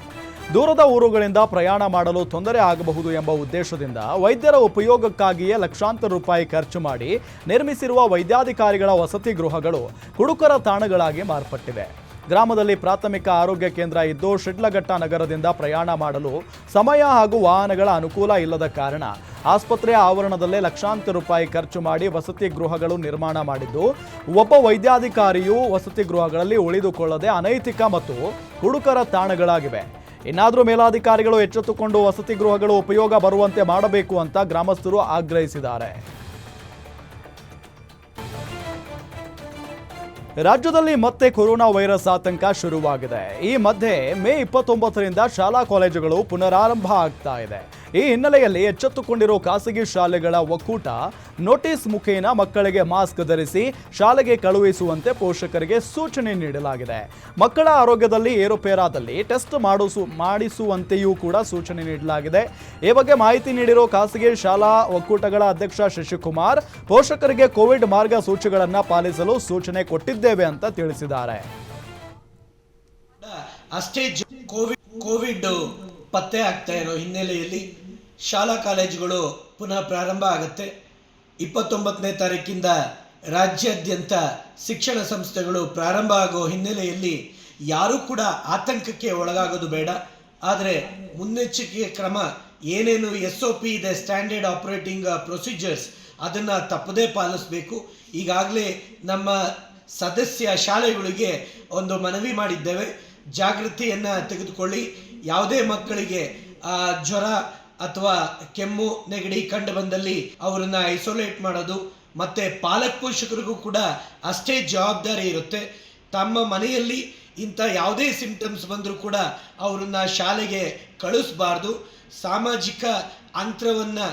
Speaker 1: ದೂರದ ಊರುಗಳಿಂದ ಪ್ರಯಾಣ ಮಾಡಲು ತೊಂದರೆ ಆಗಬಹುದು ಎಂಬ ಉದ್ದೇಶದಿಂದ ವೈದ್ಯರ ಉಪಯೋಗಕ್ಕಾಗಿಯೇ ಲಕ್ಷಾಂತರ ರೂಪಾಯಿ ಖರ್ಚು ಮಾಡಿ ನಿರ್ಮಿಸಿರುವ ವೈದ್ಯಾಧಿಕಾರಿಗಳ ವಸತಿ ಗೃಹಗಳು ಕುಡುಕರ ತಾಣಗಳಾಗಿ ಮಾರ್ಪಟ್ಟಿವೆ. ಗ್ರಾಮದಲ್ಲಿ ಪ್ರಾಥಮಿಕ ಆರೋಗ್ಯ ಕೇಂದ್ರ ಇದ್ದು ಶಿಡ್ಲಘಟ್ಟ ನಗರದಿಂದ ಪ್ರಯಾಣ ಮಾಡಲು ಸಮಯ ಹಾಗೂ ವಾಹನಗಳ ಅನುಕೂಲ ಇಲ್ಲದ ಕಾರಣ ಆಸ್ಪತ್ರೆಯ ಆವರಣದಲ್ಲೇ ಲಕ್ಷಾಂತರ ರೂಪಾಯಿ ಖರ್ಚು ಮಾಡಿ ವಸತಿ ಗೃಹಗಳು ನಿರ್ಮಾಣ ಮಾಡಿದ್ದು, ಒಬ್ಬ ವೈದ್ಯಾಧಿಕಾರಿಯು ವಸತಿ ಗೃಹಗಳಲ್ಲಿ ಉಳಿದುಕೊಳ್ಳದೆ ಅನೈತಿಕ ಮತ್ತು ಕುಡುಕರ ತಾಣಗಳಾಗಿವೆ. ಇನ್ನಾದರೂ ಮೇಲಾಧಿಕಾರಿಗಳು ಎಚ್ಚೆತ್ತುಕೊಂಡು ವಸತಿ ಗೃಹಗಳು ಉಪಯೋಗ ಬರುವಂತೆ ಮಾಡಬೇಕು ಅಂತ ಗ್ರಾಮಸ್ಥರು ಆಗ್ರಹಿಸಿದ್ದಾರೆ. ರಾಜ್ಯದಲ್ಲಿ ಮತ್ತೆ ಕೊರೋನಾ ವೈರಸ್ ಆತಂಕ ಶುರುವಾಗಿದೆ. ಈ ಮಧ್ಯೆ ಮೇ 29ರಿಂದ ಶಾಲಾ ಕಾಲೇಜುಗಳು ಪುನರಾರಂಭ ಆಗ್ತಾ ಇದೆ. ಈ ಹಿನ್ನೆಲೆಯಲ್ಲಿ ಎಚ್ಚೆತ್ತುಕೊಂಡಿರೋ ಖಾಸಗಿ ಶಾಲೆಗಳ ಒಕ್ಕೂಟ ನೋಟಿಸ್ ಮುಖೇನ ಮಕ್ಕಳಿಗೆ ಮಾಸ್ಕ್ ಧರಿಸಿ ಶಾಲೆಗೆ ಕಳುಹಿಸುವಂತೆ ಪೋಷಕರಿಗೆ ಸೂಚನೆ ನೀಡಲಾಗಿದೆ. ಮಕ್ಕಳ ಆರೋಗ್ಯದಲ್ಲಿ ಏರುಪೇರಾದಲ್ಲಿ ಟೆಸ್ಟ್ ಮಾಡಿಸುವಂತೆಯೂ ಕೂಡ ಸೂಚನೆ ನೀಡಲಾಗಿದೆ. ಈ ಬಗ್ಗೆ ಮಾಹಿತಿ ನೀಡಿರೋ ಖಾಸಗಿ ಶಾಲಾ ಒಕ್ಕೂಟಗಳ ಅಧ್ಯಕ್ಷ ಶಶಿಕುಮಾರ್, ಪೋಷಕರಿಗೆ ಕೋವಿಡ್ ಮಾರ್ಗಸೂಚಿಗಳನ್ನು ಪಾಲಿಸಲು ಸೂಚನೆ ಕೊಟ್ಟಿದ್ದೇವೆ ಅಂತ ತಿಳಿಸಿದ್ದಾರೆ.
Speaker 5: ಅಷ್ಟೇ ಕೋವಿಡ್ ಪತ್ತೆ ಆಗ್ತಾ ಇರೋ ಹಿನ್ನೆಲೆಯಲ್ಲಿ ಶಾಲಾ ಕಾಲೇಜುಗಳು ಪುನಃ ಪ್ರಾರಂಭ ಆಗುತ್ತೆ. 29ನೇ ತಾರೀಕಿಂದ ರಾಜ್ಯಾದ್ಯಂತ ಶಿಕ್ಷಣ ಸಂಸ್ಥೆಗಳು ಪ್ರಾರಂಭ ಆಗೋ ಹಿನ್ನೆಲೆಯಲ್ಲಿ ಯಾರೂ ಕೂಡ ಆತಂಕಕ್ಕೆ ಒಳಗಾಗೋದು ಬೇಡ. ಆದರೆ ಮುನ್ನೆಚ್ಚರಿಕೆ ಕ್ರಮ ಏನೇನು SOP ಇದೆ, ಸ್ಟ್ಯಾಂಡರ್ಡ್ ಆಪರೇಟಿಂಗ್ ಪ್ರೊಸೀಜರ್ಸ್, ಅದನ್ನು ತಪ್ಪದೇ ಪಾಲಿಸಬೇಕು. ಈಗಾಗಲೇ ನಮ್ಮ ಸದಸ್ಯ ಶಾಲೆಗಳಿಗೆ ಒಂದು ಮನವಿ ಮಾಡಿದ್ದೇವೆ, ಜಾಗೃತಿಯನ್ನು ತೆಗೆದುಕೊಳ್ಳಿ. ಯಾವುದೇ ಮಕ್ಕಳಿಗೆ ಜ್ವರ ಅಥವಾ ಕೆಮ್ಮು ನೆಗಡಿ ಕಂಡು ಬಂದಲ್ಲಿ ಅವರನ್ನ ಐಸೋಲೇಟ್ ಮಾಡೋದು, ಮತ್ತು ಪಾಲಕ ಪೋಷಕರಿಗೂ ಕೂಡ ಅಷ್ಟೇ ಜವಾಬ್ದಾರಿ ಇರುತ್ತೆ. ತಮ್ಮ ಮನೆಯಲ್ಲಿ ಇಂಥ ಯಾವುದೇ ಸಿಂಪ್ಟಮ್ಸ್ ಬಂದರೂ ಕೂಡ ಅವರನ್ನ ಶಾಲೆಗೆ ಕಳಿಸಬಾರ್ದು. ಸಾಮಾಜಿಕ ಅಂತರವನ್ನು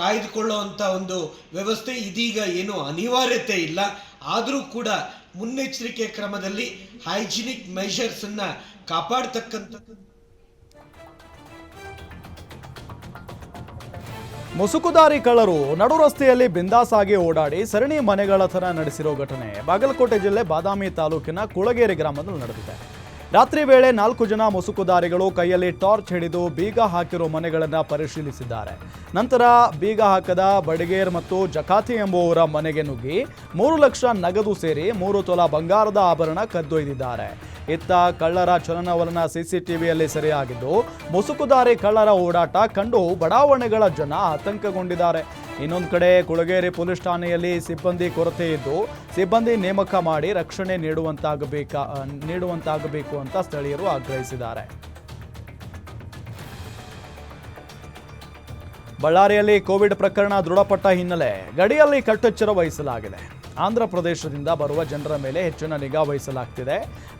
Speaker 5: ಕಾಯ್ದುಕೊಳ್ಳುವಂಥ ಒಂದು ವ್ಯವಸ್ಥೆ ಇದೀಗ ಏನು ಅನಿವಾರ್ಯತೆ ಇಲ್ಲ. ಆದರೂ ಕೂಡ ಮುನ್ನೆಚ್ಚರಿಕೆ ಕ್ರಮದಲ್ಲಿ ಹೈಜಿನಿಕ್ ಮೆಷರ್ಸನ್ನು ಕಾಪಾಡ್ತಕ್ಕಂಥ
Speaker 1: ಮುಸುಕುದಾರಿ ಕಳ್ಳರು ನಡು ರಸ್ತೆಯಲ್ಲಿ ಬಿಂದಾಸಾಗಿ ಓಡಾಡಿ ಸರಣಿ ಮನೆಗಳತನ ನಡೆಸಿರೋ ಘಟನೆ ಬಾಗಲಕೋಟೆ ಜಿಲ್ಲೆ ಬಾದಾಮಿ ತಾಲೂಕಿನ ಕುಳಗೇರಿ ಗ್ರಾಮದಲ್ಲಿ ನಡೆದಿದೆ. ರಾತ್ರಿ ವೇಳೆ 4 ಜನ ಮುಸುಕುದಾರಿಗಳು ಕೈಯಲ್ಲಿ ಟಾರ್ಚ್ ಹಿಡಿದು ಬೀಗ ಹಾಕಿರೋ ಮನೆಗಳನ್ನು ಪರಿಶೀಲಿಸಿದ್ದಾರೆ. ನಂತರ ಬೀಗ ಹಾಕದ ಬಡಿಗೇರ್ ಮತ್ತು ಜಕಾತಿ ಎಂಬುವವರ ಮನೆಗೆ ನುಗ್ಗಿ 3 ಲಕ್ಷ ನಗದು ಸೇರಿ 3 ತೊಲ ಬಂಗಾರದ ಆಭರಣ ಕದ್ದೊಯ್ದಿದ್ದಾರೆ. ಇತ್ತ ಕಳ್ಳರ ಚಲನವಲನ ಸಿಸಿಟಿವಿಯಲ್ಲಿ ಸೆರೆಯಾಗಿದ್ದು ಮುಸುಕುದಾರಿ ಕಳ್ಳರ ಓಡಾಟ ಕಂಡು ಬಡಾವಣೆಗಳ ಜನ ಆತಂಕಗೊಂಡಿದ್ದಾರೆ. ಇನ್ನೊಂದು ಕಡೆ ಕುಳಗೇರಿ ಪೊಲೀಸ್ ಠಾಣೆಯಲ್ಲಿ ಸಿಬ್ಬಂದಿ ಕೊರತೆ ಇದ್ದು ಸಿಬ್ಬಂದಿ ನೇಮಕ ಮಾಡಿ ರಕ್ಷಣೆ ನೀಡುವಂತಾಗಬೇಕು ಅಂತ ಸ್ಥಳೀಯರು ಆಗ್ರಹಿಸಿದ್ದಾರೆ. ಬಳ್ಳಾರಿಯಲ್ಲಿ ಕೋವಿಡ್ ಪ್ರಕರಣ ದೃಢಪಟ್ಟ ಹಿನ್ನೆಲೆ ಗಡಿಯಲ್ಲಿ ಕಟ್ಟೆಚ್ಚರ ವಹಿಸಲಾಗಿದೆ. ಆಂಧ್ರ ಪ್ರದೇಶದಿಂದ ಬರುವ ಜನರ ಮೇಲೆ ಹೆಚ್ಚಿನ ನಿಗಾ ವಹಿಸಲಾಗ್ತಿದೆ.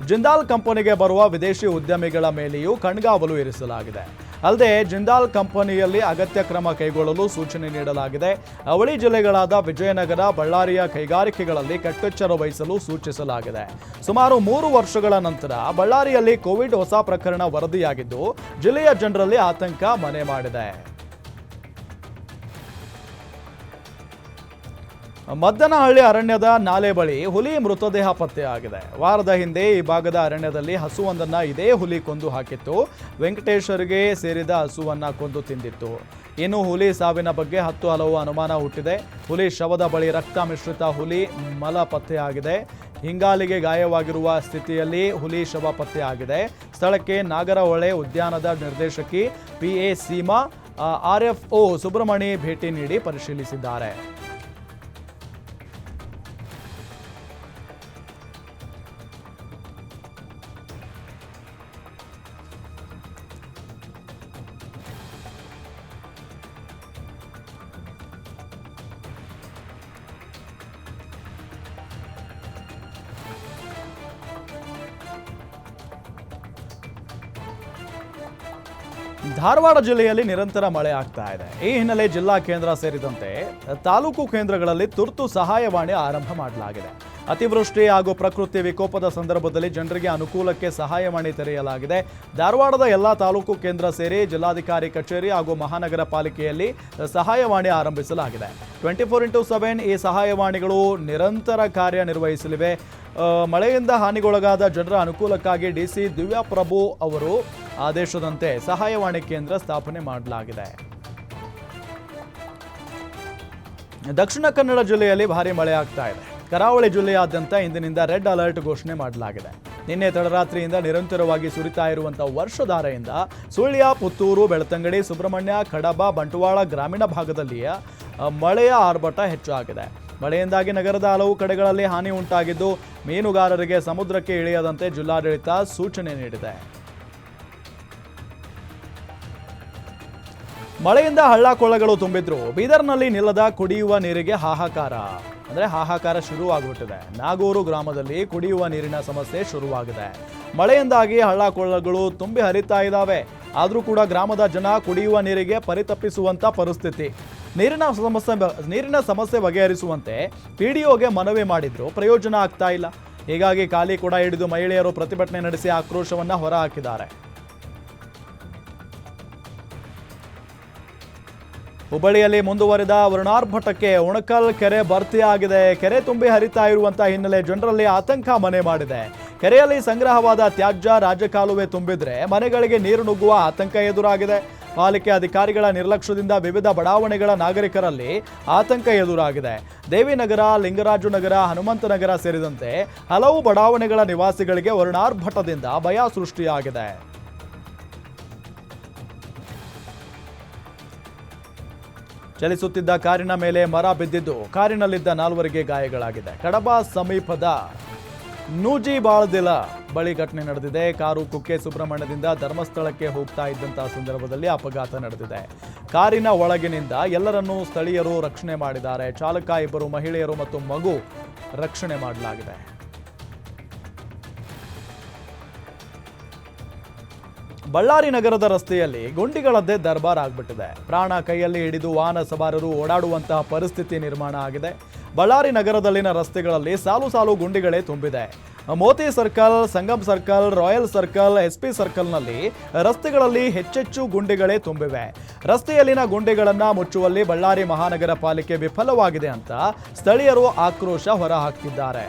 Speaker 1: ಜಿಂದಾಲ್ ಕಂಪನಿಗೆ ಬರುವ ವಿದೇಶಿ ಉದ್ಯಮಿಗಳ ಮೇಲೆಯೂ ಕಣ್ಗಾವಲು ಇರಿಸಲಾಗಿದೆ. ಅಲ್ಲದೆ ಜಿಂದಾಲ್ ಕಂಪನಿಯಲ್ಲಿ ಅಗತ್ಯ ಕ್ರಮ ಕೈಗೊಳ್ಳಲು ಸೂಚನೆ ನೀಡಲಾಗಿದೆ. ಅವಳಿ ಜಿಲ್ಲೆಗಳಾದ ವಿಜಯನಗರ, ಬಳ್ಳಾರಿಯ ಕೈಗಾರಿಕೆಗಳಲ್ಲಿ ಕಟ್ಟೆಚ್ಚರ ವಹಿಸಲು ಸೂಚಿಸಲಾಗಿದೆ. ಸುಮಾರು 3 ವರ್ಷಗಳ ನಂತರ ಬಳ್ಳಾರಿಯಲ್ಲಿ ಕೋವಿಡ್ ಹೊಸ ಪ್ರಕರಣ ವರದಿಯಾಗಿದ್ದು ಜಿಲ್ಲೆಯ ಜನರಲ್ಲಿ ಆತಂಕ ಮನೆ ಮಾಡಿದೆ. ಮದ್ದನಹಳ್ಳಿ ಅರಣ್ಯದ ನಾಲೆ ಬಳಿ ಹುಲಿ ಮೃತದೇಹ ಪತ್ತೆಯಾಗಿದೆ. ವಾರದ ಹಿಂದೆ ಈ ಭಾಗದ ಅರಣ್ಯದಲ್ಲಿ ಹಸುವೊಂದನ್ನ ಇದೇ ಹುಲಿ ಕೊಂದು ಹಾಕಿತ್ತು. ವೆಂಕಟೇಶ್ವರ್ಗೆ ಸೇರಿದ ಹಸುವನ್ನ ಕೊಂದು ತಿಂದಿತ್ತು. ಇನ್ನು ಹುಲಿ ಸಾವಿನ ಬಗ್ಗೆ ಹಲವು ಅನುಮಾನ ಹುಟ್ಟಿದೆ. ಹುಲಿ ಶವದ ಬಳಿ ರಕ್ತ ಮಿಶ್ರಿತ ಹುಲಿ ಮಲ ಪತ್ತೆಯಾಗಿದೆ. ಹಿಂಗಾಲಿಗೆ ಗಾಯವಾಗಿರುವ ಸ್ಥಿತಿಯಲ್ಲಿ ಹುಲಿ ಶವ ಪತ್ತೆಯಾಗಿದೆ. ಸ್ಥಳಕ್ಕೆ ನಾಗರಹೊಳೆ ಉದ್ಯಾನದ ನಿರ್ದೇಶಕಿ PA ಸೀಮಾ, RFO ಸುಬ್ರಹ್ಮಣಿ ಭೇಟಿ ನೀಡಿ ಪರಿಶೀಲಿಸಿದ್ದಾರೆ. ಧಾರವಾಡ ಜಿಲ್ಲೆಯಲ್ಲಿ ನಿರಂತರ ಮಳೆ ಆಗ್ತಾ ಇದೆ. ಈ ಹಿನ್ನೆಲೆ ಜಿಲ್ಲಾ ಕೇಂದ್ರ ಸೇರಿದಂತೆ ತಾಲೂಕು ಕೇಂದ್ರಗಳಲ್ಲಿ ತುರ್ತು ಸಹಾಯವಾಣಿ ಆರಂಭ ಮಾಡಲಾಗಿದೆ. ಅತಿವೃಷ್ಟಿ ಹಾಗೂ ಪ್ರಕೃತಿ ವಿಕೋಪದ ಸಂದರ್ಭದಲ್ಲಿ ಜನರಿಗೆ ಅನುಕೂಲಕ್ಕೆ ಸಹಾಯವಾಣಿ ತೆರೆಯಲಾಗಿದೆ. ಧಾರವಾಡದ ಎಲ್ಲ ತಾಲೂಕು ಕೇಂದ್ರ ಸೇರಿ ಜಿಲ್ಲಾಧಿಕಾರಿ ಕಚೇರಿ ಹಾಗೂ ಮಹಾನಗರ ಪಾಲಿಕೆಯಲ್ಲಿ ಸಹಾಯವಾಣಿ ಆರಂಭಿಸಲಾಗಿದೆ. 24x7 ಈ ಸಹಾಯವಾಣಿಗಳು ನಿರಂತರ ಕಾರ್ಯನಿರ್ವಹಿಸಲಿವೆ. ಮಳೆಯಿಂದ ಹಾನಿಗೊಳಗಾದ ಜನರ ಅನುಕೂಲಕ್ಕಾಗಿ DC ದಿವ್ಯಾಪ್ರಭು ಅವರು ಆದೇಶದಂತೆ ಸಹಾಯವಾಣಿ ಕೇಂದ್ರ ಸ್ಥಾಪನೆ ಮಾಡಲಾಗಿದೆ. ದಕ್ಷಿಣ ಕನ್ನಡ ಜಿಲ್ಲೆಯಲ್ಲಿ ಭಾರೀ ಮಳೆ ಆಗ್ತಾ ಇದೆ. ಕರಾವಳಿ ಜಿಲ್ಲೆಯಾದ್ಯಂತ ಇಂದಿನಿಂದ ರೆಡ್ ಅಲರ್ಟ್ ಘೋಷಣೆ ಮಾಡಲಾಗಿದೆ. ನಿನ್ನೆ ತಡರಾತ್ರಿಯಿಂದ ನಿರಂತರವಾಗಿ ಸುರಿತಾ ಇರುವಂತಹ ವರ್ಷಧಾರೆಯಿಂದ ಸುಳ್ಯ, ಪುತ್ತೂರು, ಬೆಳ್ತಂಗಡಿ, ಸುಬ್ರಹ್ಮಣ್ಯ, ಕಡಬ, ಬಂಟ್ವಾಳ ಗ್ರಾಮೀಣ ಭಾಗದಲ್ಲಿಯ ಮಳೆಯ ಆರ್ಭಟ ಹೆಚ್ಚಾಗಿದೆ. ಮಳೆಯಿಂದಾಗಿ ನಗರದ ಹಲವು ಕಡೆಗಳಲ್ಲಿ ಹಾನಿ ಉಂಟಾಗಿದ್ದು ಮೀನುಗಾರರಿಗೆ ಸಮುದ್ರಕ್ಕೆ ಇಳಿಯದಂತೆ ಜಿಲ್ಲಾಡಳಿತ ಸೂಚನೆ ನೀಡಿದೆ. ಮಳೆಯಿಂದ ಹಳ್ಳ ಕೊಳ್ಳಗಳು ತುಂಬಿದ್ರು ಬೀದರ್ನಲ್ಲಿ ನಿಲ್ಲದ ಕುಡಿಯುವ ನೀರಿಗೆ ಹಾಹಾಕಾರ ಶುರುವಾಗ್ಬಿಟ್ಟಿದೆ. ನಾಗೂರು ಗ್ರಾಮದಲ್ಲಿ ಕುಡಿಯುವ ನೀರಿನ ಸಮಸ್ಯೆ ಶುರುವಾಗಿದೆ. ಮಳೆಯಿಂದಾಗಿ ಹಳ್ಳ ಕೊಳ್ಳಗಳು ತುಂಬಿ ಹರಿತಾ ಇದ್ದಾವೆ. ಆದರೂ ಕೂಡ ಗ್ರಾಮದ ಜನ ಕುಡಿಯುವ ನೀರಿಗೆ ಪರಿತಪಿಸುವಂತ ಪರಿಸ್ಥಿತಿ. ನೀರಿನ ಸಮಸ್ಯೆ ಬಗೆಹರಿಸುವಂತೆ PDOಗೆ ಮನವಿ ಮಾಡಿದ್ರು, ಪ್ರಯೋಜನ ಆಗ್ತಾ ಇಲ್ಲ. ಹೀಗಾಗಿ ಖಾಲಿ ಕೂಡ ಹಿಡಿದು ಮಹಿಳೆಯರು ಪ್ರತಿಭಟನೆ ನಡೆಸಿ ಆಕ್ರೋಶವನ್ನ ಹೊರಹಾಕಿದ್ದಾರೆ. ಹುಬ್ಬಳ್ಳಿಯಲ್ಲಿ ಮುಂದುವರಿದ ವರ್ಣಾರ್ಭಟಕ್ಕೆ ಉಣಕಲ್ ಕೆರೆ ಭರ್ತಿಯಾಗಿದೆ. ಕೆರೆ ತುಂಬಿ ಹರಿತಾ ಇರುವಂತಹ ಹಿನ್ನೆಲೆ ಜನರಲ್ಲಿ ಆತಂಕ ಮನೆ ಮಾಡಿದೆ. ಕೆರೆಯಲ್ಲಿ ಸಂಗ್ರಹವಾದ ತ್ಯಾಜ್ಯ ರಾಜಕಾಲುವೆ ತುಂಬಿದ್ರೆ ಮನೆಗಳಿಗೆ ನೀರು ನುಗ್ಗುವ ಆತಂಕ ಎದುರಾಗಿದೆ. ಪಾಲಿಕೆ ಅಧಿಕಾರಿಗಳ ನಿರ್ಲಕ್ಷ್ಯದಿಂದ ವಿವಿಧ ಬಡಾವಣೆಗಳ ನಾಗರಿಕರಲ್ಲಿ ಆತಂಕ ಎದುರಾಗಿದೆ. ದೇವಿನಗರ, ಲಿಂಗರಾಜನಗರ, ಹನುಮಂತನಗರ ಸೇರಿದಂತೆ ಹಲವು ಬಡಾವಣೆಗಳ ನಿವಾಸಿಗಳಿಗೆ ವರ್ಣಾರ್ಭಟದಿಂದ ಭಯ ಸೃಷ್ಟಿಯಾಗಿದೆ. ಚಲಿಸುತ್ತಿದ್ದ ಕಾರಿನ ಮೇಲೆ ಮರ ಬಿದ್ದಿದ್ದು ಕಾರಿನಲ್ಲಿದ್ದ 4ವರಿಗೆ ಗಾಯಗಳಾಗಿದೆ. ಕಡಬ ಸಮೀಪದ ನೂಜಿಬಾಳ್ದಿಲ ಬಳಿ ಘಟನೆ ನಡೆದಿದೆ. ಕಾರು ಕುಕ್ಕೆ ಸುಬ್ರಹ್ಮಣ್ಯದಿಂದ ಧರ್ಮಸ್ಥಳಕ್ಕೆ ಹೋಗ್ತಾ ಇದ್ದಂತಹ ಸಂದರ್ಭದಲ್ಲಿ ಅಪಘಾತ ನಡೆದಿದೆ. ಕಾರಿನ ಒಳಗಿನಿಂದ ಎಲ್ಲರನ್ನೂ ಸ್ಥಳೀಯರು ರಕ್ಷಣೆ ಮಾಡಿದ್ದಾರೆ. ಚಾಲಕ, 2 ಮಹಿಳೆಯರು ಮತ್ತು ಮಗು ರಕ್ಷಣೆ ಮಾಡಲಾಗಿದೆ. ಬಳ್ಳಾರಿ ನಗರದ ರಸ್ತೆಯಲ್ಲಿ ಗುಂಡಿಗಳದ್ದೇ ದರ್ಬಾರ್ ಆಗ್ಬಿಟ್ಟಿದೆ. ಪ್ರಾಣ ಕೈಯಲ್ಲಿ ಹಿಡಿದು ವಾಹನ ಸವಾರರು ಓಡಾಡುವಂತಹ ಪರಿಸ್ಥಿತಿ ನಿರ್ಮಾಣ ಆಗಿದೆ. ಬಳ್ಳಾರಿ ನಗರದಲ್ಲಿನ ರಸ್ತೆಗಳಲ್ಲಿ ಸಾಲು ಗುಂಡಿಗಳೇ ತುಂಬಿದೆ. Moti circle, Sangam circle, royal circle, SP ಸರ್ಕಲ್ನಲ್ಲಿ ರಸ್ತೆಗಳಲ್ಲಿ ಹೆಚ್ಚೆಚ್ಚು ಗುಂಡಿಗಳೇ ತುಂಬಿವೆ. ರಸ್ತೆಯಲ್ಲಿನ ಗುಂಡಿಗಳನ್ನು ಮುಚ್ಚುವಲ್ಲಿ ಬಳ್ಳಾರಿ ಮಹಾನಗರ ಪಾಲಿಕೆ ವಿಫಲವಾಗಿದೆ ಅಂತ ಸ್ಥಳೀಯರು ಆಕ್ರೋಶ ಹೊರಹಾಕ್ತಿದ್ದಾರೆ.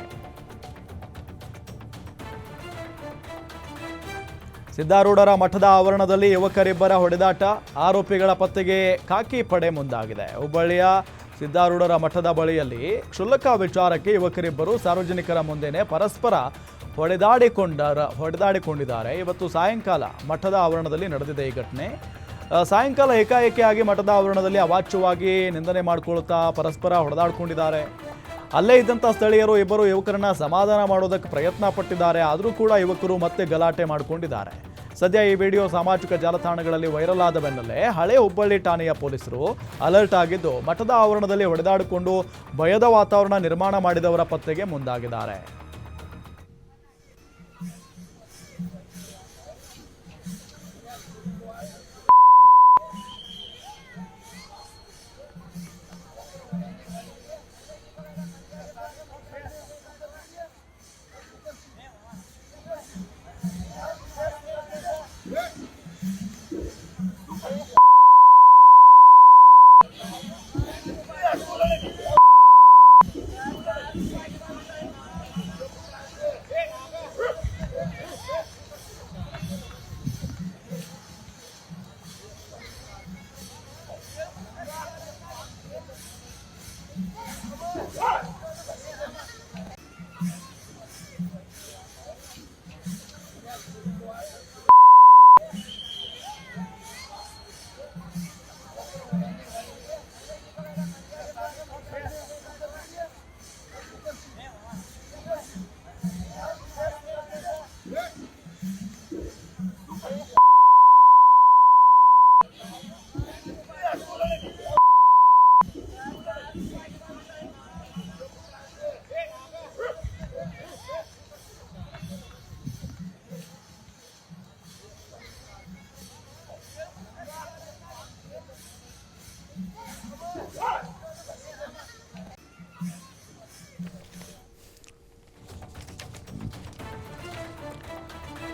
Speaker 1: ಸಿದ್ದಾರೂಢರ ಮಠದ ಆವರಣದಲ್ಲಿ ಯುವಕರಿಬ್ಬರ ಹೊಡೆದಾಟ, ಆರೋಪಿಗಳ ಪತ್ತೆಗೆ ಖಾಕಿ ಪಡೆ ಮುಂದಾಗಿದೆ. ಹುಬ್ಬಳ್ಳಿಯ ಸಿದ್ದಾರೂಢರ ಮಠದ ಬಳಿಯಲ್ಲಿ ಕ್ಷುಲ್ಲಕ ವಿಚಾರಕ್ಕೆ ಯುವಕರಿಬ್ಬರು ಸಾರ್ವಜನಿಕರ ಮುಂದೆನೇ ಪರಸ್ಪರ ಹೊಡೆದಾಡಿಕೊಂಡಿದ್ದಾರೆ. ಇವತ್ತು ಸಾಯಂಕಾಲ ಮಠದ ಆವರಣದಲ್ಲಿ ನಡೆದಿದೆ ಈ ಘಟನೆ. ಸಾಯಂಕಾಲ ಏಕಾಏಕಿಯಾಗಿ ಮಠದ ಆವರಣದಲ್ಲಿ ಅವಾಚ್ಯವಾಗಿ ನಿಂದನೆ ಮಾಡಿಕೊಳ್ಳುತ್ತಾ ಪರಸ್ಪರ ಹೊಡೆದಾಡಿಕೊಂಡಿದ್ದಾರೆ. ಅಲ್ಲೇ ಇದ್ದಂಥ ಸ್ಥಳೀಯರು ಇಬ್ಬರು ಯುವಕರನ್ನ ಸಮಾಧಾನ ಮಾಡೋದಕ್ಕೆ ಪ್ರಯತ್ನ ಪಟ್ಟಿದ್ದಾರೆ. ಆದರೂ ಕೂಡ ಯುವಕರು ಮತ್ತೆ ಗಲಾಟೆ ಮಾಡಿಕೊಂಡಿದ್ದಾರೆ. ಸದ್ಯ ಈ ವಿಡಿಯೋ ಸಾಮಾಜಿಕ ಜಾಲತಾಣಗಳಲ್ಲಿ ವೈರಲ್ ಆದ ಬೆನ್ನಲ್ಲೇ ಹಳೆ ಹುಬ್ಬಳ್ಳಿ ಠಾಣೆಯ ಪೊಲೀಸರು ಅಲರ್ಟ್ ಆಗಿದ್ದು ಮಠದ ಆವರಣದಲ್ಲಿ ಹೊಡೆದಾಡಿಕೊಂಡು ಭಯದ ವಾತಾವರಣ ನಿರ್ಮಾಣ ಮಾಡಿದವರ ಪತ್ತೆಗೆ ಮುಂದಾಗಿದ್ದಾರೆ.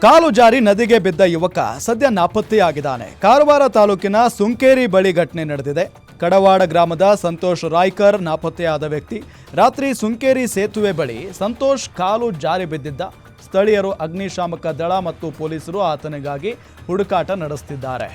Speaker 1: ಕಾಲು ಜಾರಿ ನದಿಗೆ ಬಿದ್ದ ಯುವಕ ಸದ್ಯ ನಾಪತ್ತೆಯಾಗಿದ್ದಾನೆ. ಕಾರವಾರ ತಾಲೂಕಿನ ಸುಂಕೇರಿ ಬಳಿ ಘಟನೆ ನಡೆದಿದೆ. ಕಡವಾಡ ಗ್ರಾಮದ ಸಂತೋಷ್ ರಾಯ್ಕರ್ ನಾಪತ್ತೆಯಾದ ವ್ಯಕ್ತಿ. ರಾತ್ರಿ ಸುಂಕೇರಿ ಸೇತುವೆ ಬಳಿ ಸಂತೋಷ್ ಕಾಲು ಜಾರಿ ಬಿದ್ದಿದ್ದ. ಸ್ಥಳೀಯರು ಅಗ್ನಿಶಾಮಕ ದಳ ಮತ್ತು ಪೊಲೀಸರು ಆತನಿಗಾಗಿ ಹುಡುಕಾಟ ನಡೆಸುತ್ತಿದ್ದಾರೆ.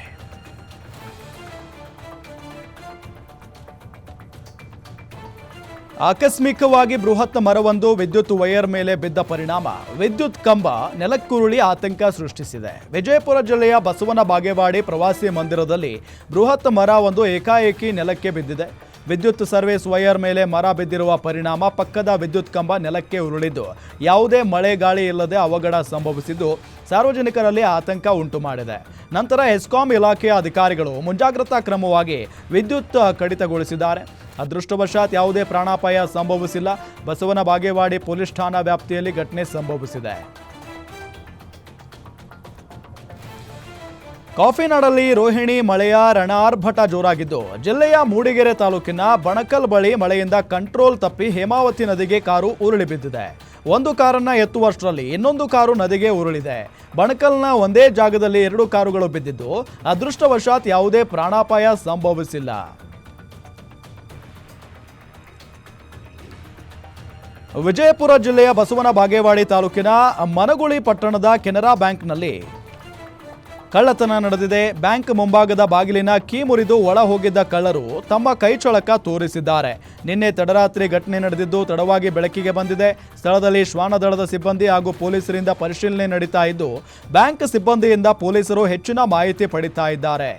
Speaker 1: ಆಕಸ್ಮಿಕವಾಗಿ ಬೃಹತ್ ಮರವೊಂದು ವಿದ್ಯುತ್ ವೈರ್ ಮೇಲೆ ಬಿದ್ದ ಪರಿಣಾಮ ವಿದ್ಯುತ್ ಕಂಬ ನೆಲಕ್ಕುರುಳಿ ಆತಂಕ ಸೃಷ್ಟಿಸಿದೆ. ವಿಜಯಪುರ ಜಿಲ್ಲೆಯ ಬಸವನ ಬಾಗೇವಾಡಿ ಪ್ರವಾಸಿ ಮಂದಿರದಲ್ಲಿ ಬೃಹತ್ ಮರ ಒಂದು ಏಕಾಏಕಿ ನೆಲಕ್ಕೆ ಬಿದ್ದಿದೆ. ವಿದ್ಯುತ್ ಸರ್ವಿಸ್ ವೈರ್ ಮೇಲೆ ಮರ ಬಿದ್ದಿರುವ ಪರಿಣಾಮ ಪಕ್ಕದ ವಿದ್ಯುತ್ ಕಂಬ ನೆಲಕ್ಕೆ ಉರುಳಿದ್ದು ಯಾವುದೇ ಮಳೆ ಗಾಳಿ ಇಲ್ಲದೆ ಅವಘಡ ಸಂಭವಿಸಿದ್ದು ಸಾರ್ವಜನಿಕರಲ್ಲಿ ಆತಂಕ ಉಂಟು ಮಾಡಿದೆ. ನಂತರ ಎಸ್ಕಾಂ ಇಲಾಖೆಯ ಅಧಿಕಾರಿಗಳು ಮುಂಜಾಗ್ರತಾ ಕ್ರಮವಾಗಿ ವಿದ್ಯುತ್ ಕಡಿತಗೊಳಿಸಿದ್ದಾರೆ. ಅದೃಷ್ಟವಶಾತ್ ಯಾವುದೇ ಪ್ರಾಣಾಪಾಯ ಸಂಭವಿಸಿಲ್ಲ. ಬಸವನ ಬಾಗೇವಾಡಿ ಪೊಲೀಸ್ ಠಾಣಾ ವ್ಯಾಪ್ತಿಯಲ್ಲಿ ಘಟನೆ ಸಂಭವಿಸಿದೆ. ಕಾಫಿನಾಡಲ್ಲಿ ರೋಹಿಣಿ ಮಳೆಯ ರಣಾರ್ಭಟ ಜೋರಾಗಿದ್ದು ಜಿಲ್ಲೆಯ ಮೂಡಿಗೆರೆ ತಾಲೂಕಿನ ಬಣಕಲ್ ಬಳಿ ಮಳೆಯಿಂದ ಕಂಟ್ರೋಲ್ ತಪ್ಪಿ ಹೇಮಾವತಿ ನದಿಗೆ ಕಾರು ಉರುಳಿ ಬಿದ್ದಿದೆ. ಒಂದು ಕಾರನ್ನ ಎತ್ತುವಷ್ಟರಲ್ಲಿ ಇನ್ನೊಂದು ಕಾರು ನದಿಗೆ ಉರುಳಿದೆ. ಬಣಕಲ್ನ ಒಂದೇ ಜಾಗದಲ್ಲಿ 2 ಕಾರುಗಳು ಬಿದ್ದಿದ್ದು ಅದೃಷ್ಟವಶಾತ್ ಯಾವುದೇ ಪ್ರಾಣಾಪಾಯ ಸಂಭವಿಸಿಲ್ಲ. ವಿಜಯಪುರ ಜಿಲ್ಲೆಯ ಬಸವನ ಬಾಗೇವಾಡಿ ತಾಲೂಕಿನ ಮನಗುಳಿ ಪಟ್ಟಣದ ಕೆನರಾ ಬ್ಯಾಂಕ್ನಲ್ಲಿ ಕಳ್ಳತನ ನಡೆದಿದೆ. ಬ್ಯಾಂಕ್ ಮುಂಭಾಗದ ಬಾಗಿಲಿನ ಕೀ ಮುರಿದು ಒಳ ಹೋಗಿದ್ದ ಕಳ್ಳರು ತಮ್ಮ ಕೈಚಳಕ ತೋರಿಸಿದ್ದಾರೆ. ನಿನ್ನೆ ತಡರಾತ್ರಿ ಘಟನೆ ನಡೆದಿದ್ದು ತಡವಾಗಿ ಬೆಳಕಿಗೆ ಬಂದಿದೆ. ಸ್ಥಳದಲ್ಲಿ ಶ್ವಾನದಳದ ಸಿಬ್ಬಂದಿ ಹಾಗೂ ಪೊಲೀಸರಿಂದ ಪರಿಶೀಲನೆ ನಡೀತಾ ಇದ್ದು ಬ್ಯಾಂಕ್ ಸಿಬ್ಬಂದಿಯಿಂದ ಪೊಲೀಸರು ಹೆಚ್ಚಿನ ಮಾಹಿತಿ ಪಡಿತಾ ಇದ್ದಾರೆ.